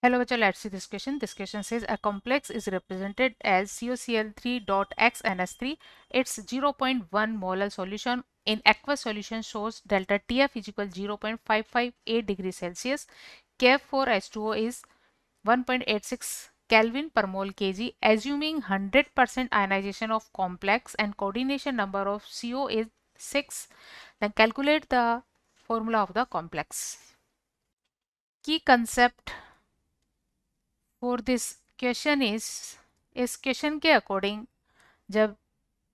Hello, bachcha, let's see this question. This question says a complex is represented as COCl3.xNS3. Its 0.1 molar solution in aqueous solution shows delta TF is equal 0.558 degrees Celsius. Kf for H2O is 1.86 Kelvin per mole Kg. Assuming 100% ionization of complex and coordination number of CO is 6, then calculate the formula of the complex. Key concept for this question इस question के according जब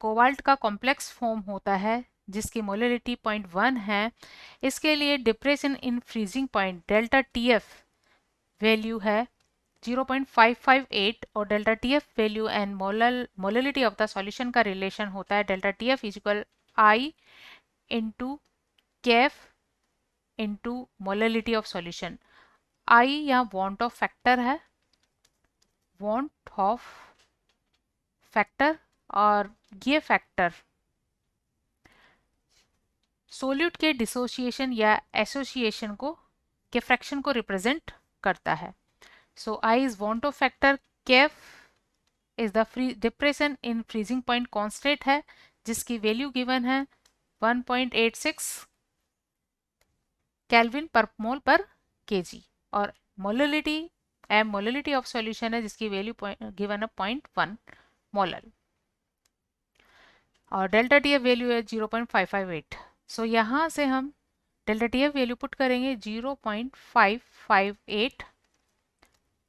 cobalt का complex form होता है जिसकी molarity 0.1 है, इसके लिए depression in freezing point delta TF value है 0.558 और delta TF value and molarity of the solution का रिलेशन होता है delta TF is equal i into Kf into molarity of solution. I यहाँ वांट ऑफ फैक्टर है, van't Hoff factor, और ये factor solute के डिसोसिएशन या एसोसिएशन को के फ्रैक्शन को रिप्रेजेंट करता है. So i is van't Hoff factor, Kf is the depression in freezing point constant है जिसकी वैल्यू गिवन है 1.86 केल्विन पर मोल पर केजी, और मोलरिटी मोलरिटी ऑफ सॉल्यूशन है जिसकी वैल्यू गिवन है 0.1 मोलर, और डेल्टा टी एफ वैल्यू है 0.558. सो यहाँ से हम delta T F value put करेंगे 0.558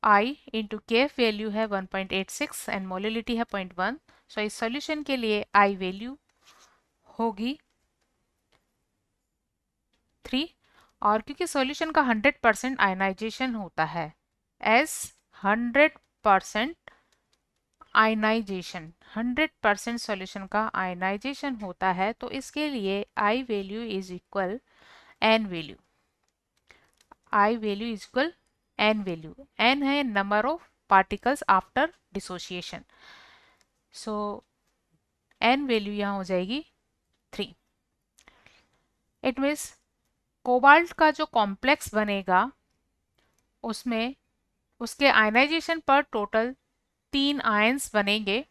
आई इंटू के एफ वैल्यू है 1.86 एंड मोलिलिटी है 0.1. सो इस सॉल्यूशन के लिए आई वैल्यू होगी 3, और क्योंकि सॉल्यूशन का 100% आयनाइजेशन होता है, एस 100% आयनाइजेशन 100% सॉल्यूशन का आयनाइजेशन होता है, तो इसके लिए i value is equal n value. I value is equal n value. N है number of particles after dissociation. So n value यहाँ हो जाएगी 3. इट मीन्स कोबाल्ट का जो कॉम्प्लेक्स बनेगा उसमें उसके आयनाइजेशन पर टोटल 3 आयंस बनेंगे.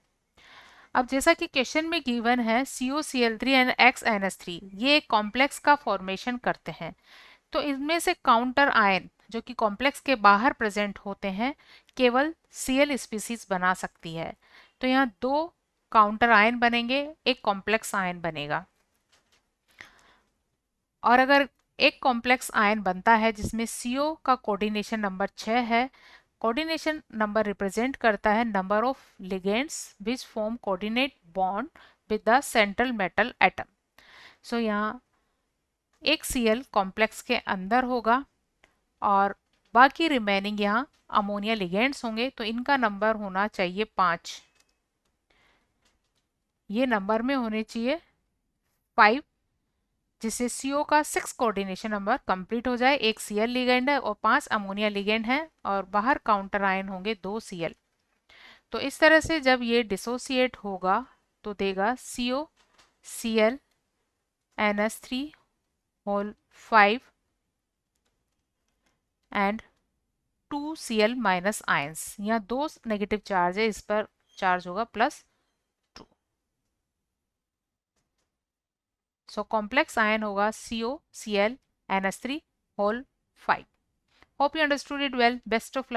अब जैसा कि क्वेश्चन में गिवन है COCl3 एंड XNS3 ये एक कॉम्प्लेक्स का फॉर्मेशन करते हैं, तो इनमें से काउंटर आयन जो कि कॉम्प्लेक्स के बाहर प्रेजेंट होते हैं केवल Cl स्पीसीज बना सकती है. तो यहाँ 2 काउंटर आयन बनेंगे, एक कॉम्प्लेक्स आयन बनेगा. और अगर एक कॉम्प्लेक्स आयन बनता है जिसमें CO का कोऑर्डिनेशन नंबर 6 है, कोऑर्डिनेशन नंबर रिप्रेजेंट करता है number of ligands which form coordinate bond with the central metal atom. So यहाँ एक Cl कॉम्प्लेक्स के अंदर होगा और बाकी रिमेनिंग यहाँ अमोनिया लिगेंड्स होंगे, तो इनका नंबर होना चाहिए 5. ये नंबर में होने चाहिए 5 जिससे CO का 6 कोऑर्डिनेशन नंबर कंप्लीट हो जाए. एक Cl लिगेंड है और 5 अमोनिया लिगेंड है और बाहर काउंटर आयन होंगे 2 Cl. तो इस तरह से जब ये डिसोसिएट होगा तो देगा CO Cl NS3 whole 5 and 2 Cl minus ions. यहाँ 2 नेगेटिव चार्ज है, इस पर चार्ज होगा +2. सो कॉम्प्लेक्स आयन होगा CO Cl NS3 whole 5. Hope you understood it well. Best of luck.